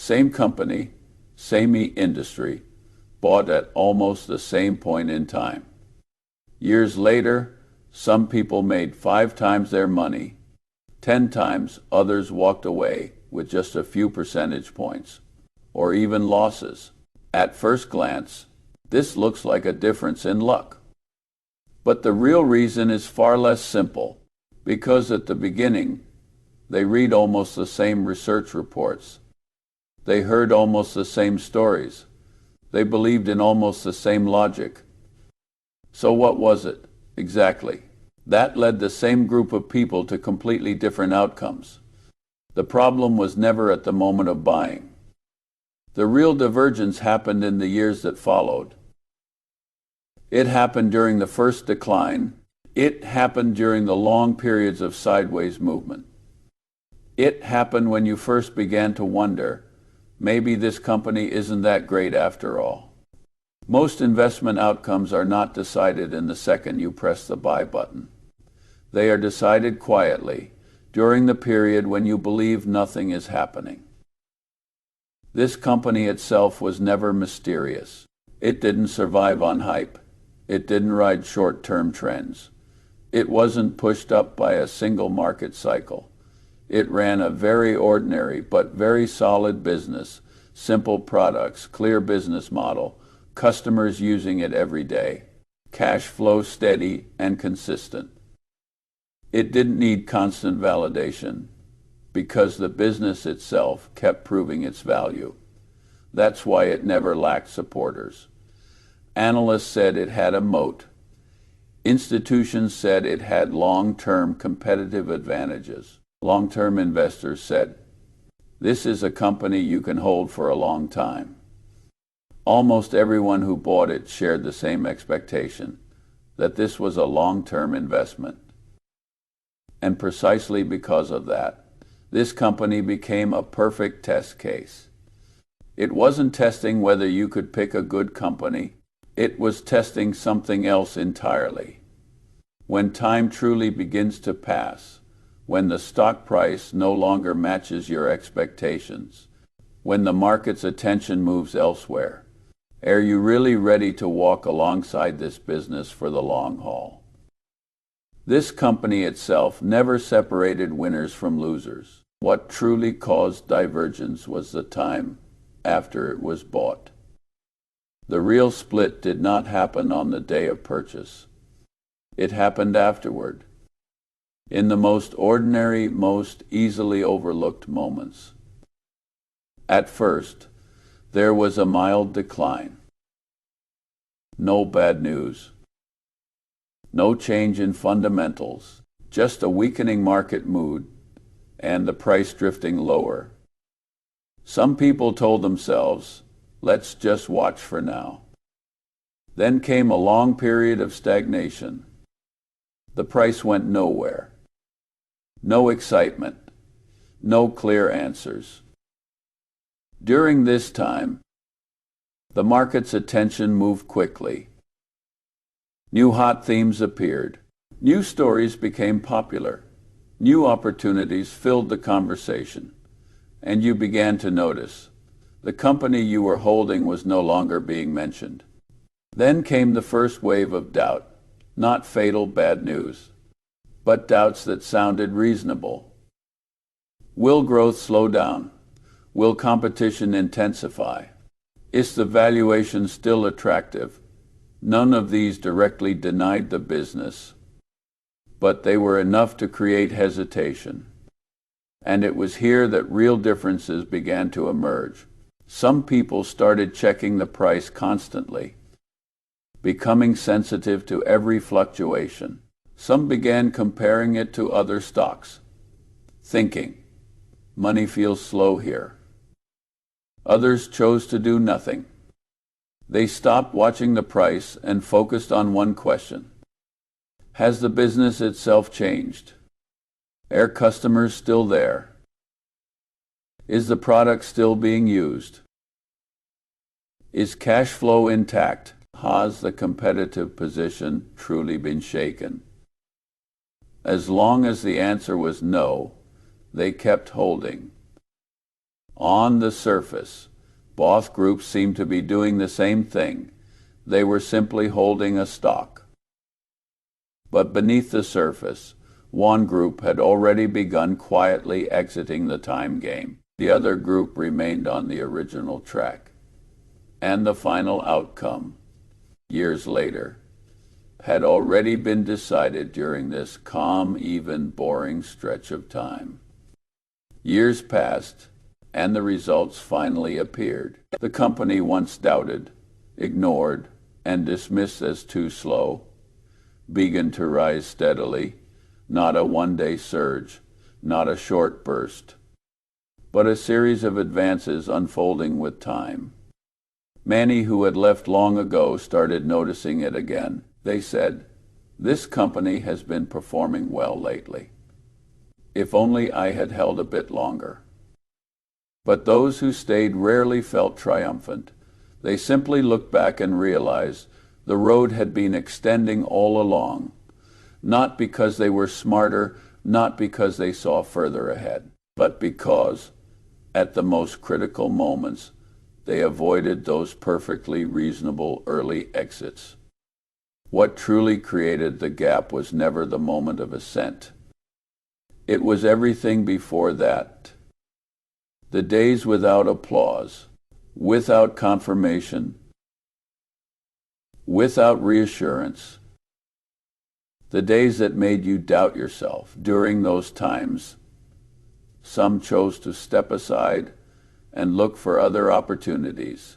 Same company, same industry, bought at almost the same point in time. Years later, some people made 5 times their money. 10 times others walked away with just a few percentage points, or even losses. At first glance, this looks like a difference in luck. But the real reason is far less simple, because at the beginning, they read almost the same research reports. They heard almost the same stories. They believed in almost the same logic. So what was it, exactly? That led the same group of people to completely different outcomes. The problem was never at the moment of buying. The real divergence happened in the years that followed. It happened during the first decline. It happened during the long periods of sideways movement. It happened when you first began to wonder, maybe this company isn't that great after all. Most investment outcomes are not decided in the second you press the buy button. They are decided quietly, during the period when you believe nothing is happening. This company itself was never mysterious. It didn't survive on hype. It didn't ride short-term trends. It wasn't pushed up by a single market cycle. It ran a very ordinary but very solid business, simple products, clear business model, customers using it every day, cash flow steady and consistent. It didn't need constant validation because the business itself kept proving its value. That's why it never lacked supporters. Analysts said it had a moat. Institutions said it had long-term competitive advantages. Long-term investors said, this is a company you can hold for a long time. Almost everyone who bought it shared the same expectation, that this was a long-term investment. And precisely because of that, this company became a perfect test case. It wasn't testing whether you could pick a good company. It was testing something else entirely. When time truly begins to pass, when the stock price no longer matches your expectations, when the market's attention moves elsewhere, are you really ready to walk alongside this business for the long haul? This company itself never separated winners from losers. What truly caused divergence was the time after it was bought. The real split did not happen on the day of purchase. It happened afterward, in the most ordinary, most easily overlooked moments. At first, there was a mild decline. No bad news. No change in fundamentals, just a weakening market mood and the price drifting lower. Some people told themselves, let's just watch for now. Then came a long period of stagnation. The price went nowhere. No excitement. No clear answers. During this time, the market's attention moved quickly. New hot themes appeared. New stories became popular. New opportunities filled the conversation. And you began to notice the company you were holding was no longer being mentioned. Then came the first wave of doubt, not fatal bad news, but doubts that sounded reasonable. Will growth slow down? Will competition intensify? Is the valuation still attractive? None of these directly denied the business, but they were enough to create hesitation. And it was here that real differences began to emerge. Some people started checking the price constantly, becoming sensitive to every fluctuation. Some began comparing it to other stocks, thinking, money feels slow here. Others chose to do nothing. They stopped watching the price and focused on one question. Has the business itself changed? Are customers still there? Is the product still being used? Is cash flow intact? Has the competitive position truly been shaken? As long as the answer was no, they kept holding. On the surface, both groups seemed to be doing the same thing. They were simply holding a stock. But beneath the surface, one group had already begun quietly exiting the time game. The other group remained on the original track. And the final outcome, years later, had already been decided during this calm, even, boring stretch of time. Years passed, and the results finally appeared. The company once doubted, ignored, and dismissed as too slow began to rise steadily, not a one-day surge, not a short burst, but a series of advances unfolding with time. Many who had left long ago started noticing it again. They said, "This company has been performing well lately. If only I had held a bit longer." But those who stayed rarely felt triumphant. They simply looked back and realized the road had been extending all along, not because they were smarter, not because they saw further ahead, but because, at the most critical moments, they avoided those perfectly reasonable early exits. What truly created the gap was never the moment of ascent. It was everything before that. The days without applause, without confirmation, without reassurance. The days that made you doubt yourself. During those times, some chose to step aside and look for other opportunities.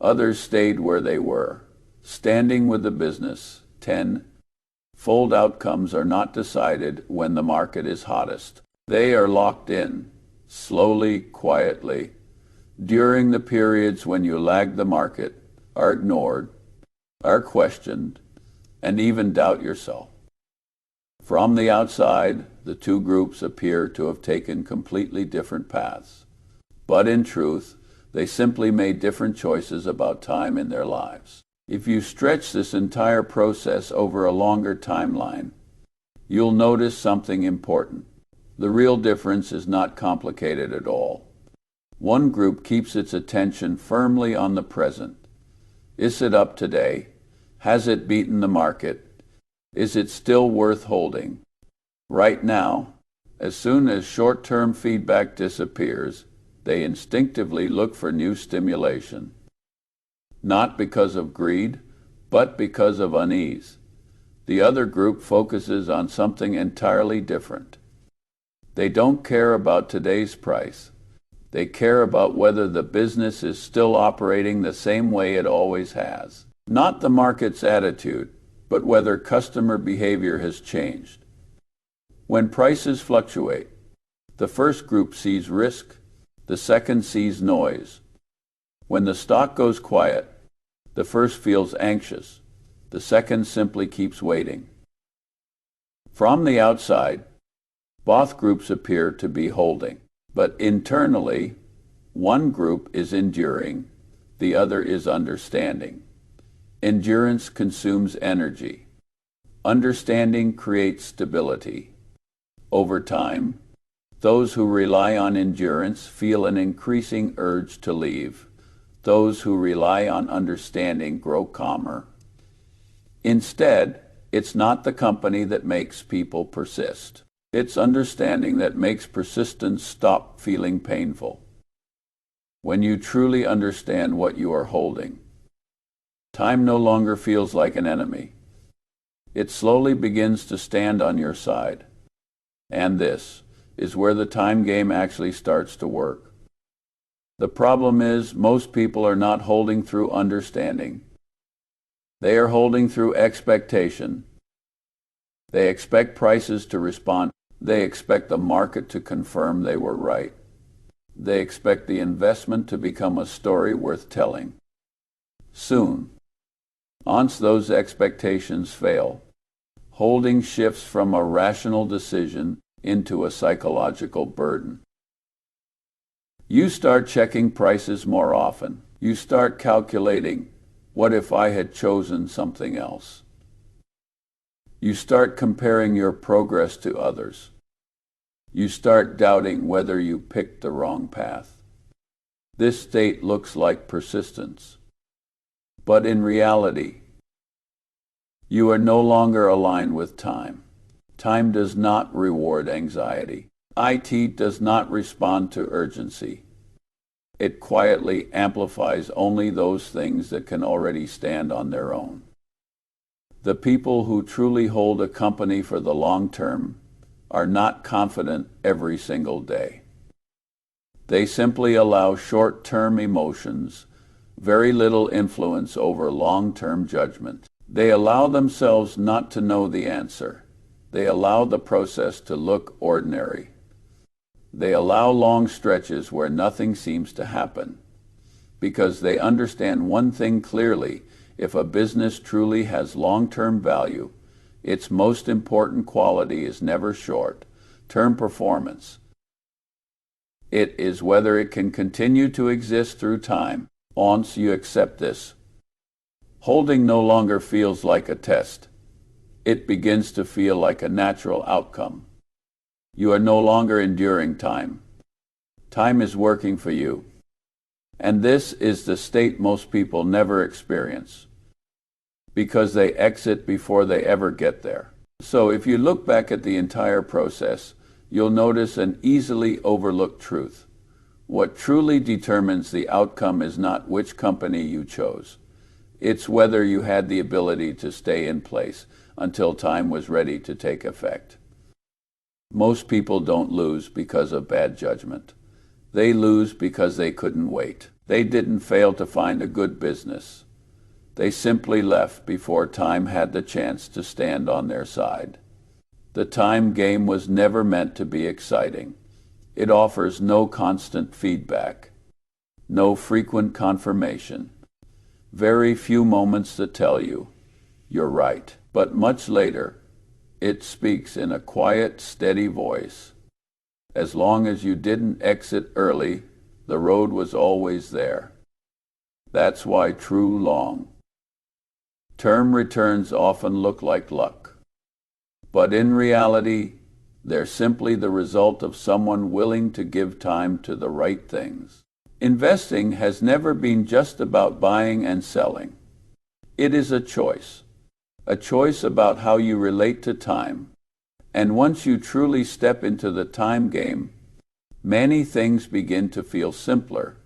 Others stayed where they were, standing with the business. Tenfold outcomes are not decided when the market is hottest. They are locked in, slowly, quietly, during the periods when you lag the market, are ignored, are questioned, and even doubt yourself. From the outside, the two groups appear to have taken completely different paths. But in truth, they simply made different choices about time in their lives. If you stretch this entire process over a longer timeline, you'll notice something important. The real difference is not complicated at all. One group keeps its attention firmly on the present. Is it up today? Has it beaten the market? Is it still worth holding? Right now, as soon as short-term feedback disappears, they instinctively look for new stimulation. Not because of greed, but because of unease. The other group focuses on something entirely different. They don't care about today's price. They care about whether the business is still operating the same way it always has. Not the market's attitude, but whether customer behavior has changed. When prices fluctuate, the first group sees risk, the second sees noise. When the stock goes quiet, the first feels anxious, the second simply keeps waiting. From the outside, both groups appear to be holding, but internally, one group is enduring, the other is understanding. Endurance consumes energy. Understanding creates stability. Over time, those who rely on endurance feel an increasing urge to leave. Those who rely on understanding grow calmer. Instead, it's not the company that makes people persist. It's understanding that makes persistence stop feeling painful. When you truly understand what you are holding, time no longer feels like an enemy. It slowly begins to stand on your side. And this is where the time game actually starts to work. The problem is, most people are not holding through understanding. They are holding through expectation. They expect prices to respond. They expect the market to confirm they were right. They expect the investment to become a story worth telling. Soon, once those expectations fail, holding shifts from a rational decision into a psychological burden. You start checking prices more often. You start calculating, what if I had chosen something else? You start comparing your progress to others. You start doubting whether you picked the wrong path. This state looks like persistence. But in reality, you are no longer aligned with time. Time does not reward anxiety. IT does not respond to urgency. It quietly amplifies only those things that can already stand on their own. The people who truly hold a company for the long term are not confident every single day. They simply allow short-term emotions very little influence over long-term judgment. They allow themselves not to know the answer. They allow the process to look ordinary. They allow long stretches where nothing seems to happen, because they understand one thing clearly: if a business truly has long-term value, its most important quality is never short-term performance. It is whether it can continue to exist through time. Once you accept this, holding no longer feels like a test. It begins to feel like a natural outcome. You are no longer enduring time. Time is working for you. And this is the state most people never experience, because they exit before they ever get there. So if you look back at the entire process, you'll notice an easily overlooked truth. What truly determines the outcome is not which company you chose. It's whether you had the ability to stay in place until time was ready to take effect. Most people don't lose because of bad judgment. They lose because they couldn't wait. They didn't fail to find a good business. They simply left before time had the chance to stand on their side. The time game was never meant to be exciting. It offers no constant feedback, no frequent confirmation, very few moments that tell you you're right. But much later, it speaks in a quiet, steady voice. As long as you didn't exit early, the road was always there. That's why true long-term returns often look like luck. But in reality, they're simply the result of someone willing to give time to the right things. Investing has never been just about buying and selling. It is a choice about how you relate to time. And once you truly step into the time game, many things begin to feel simpler,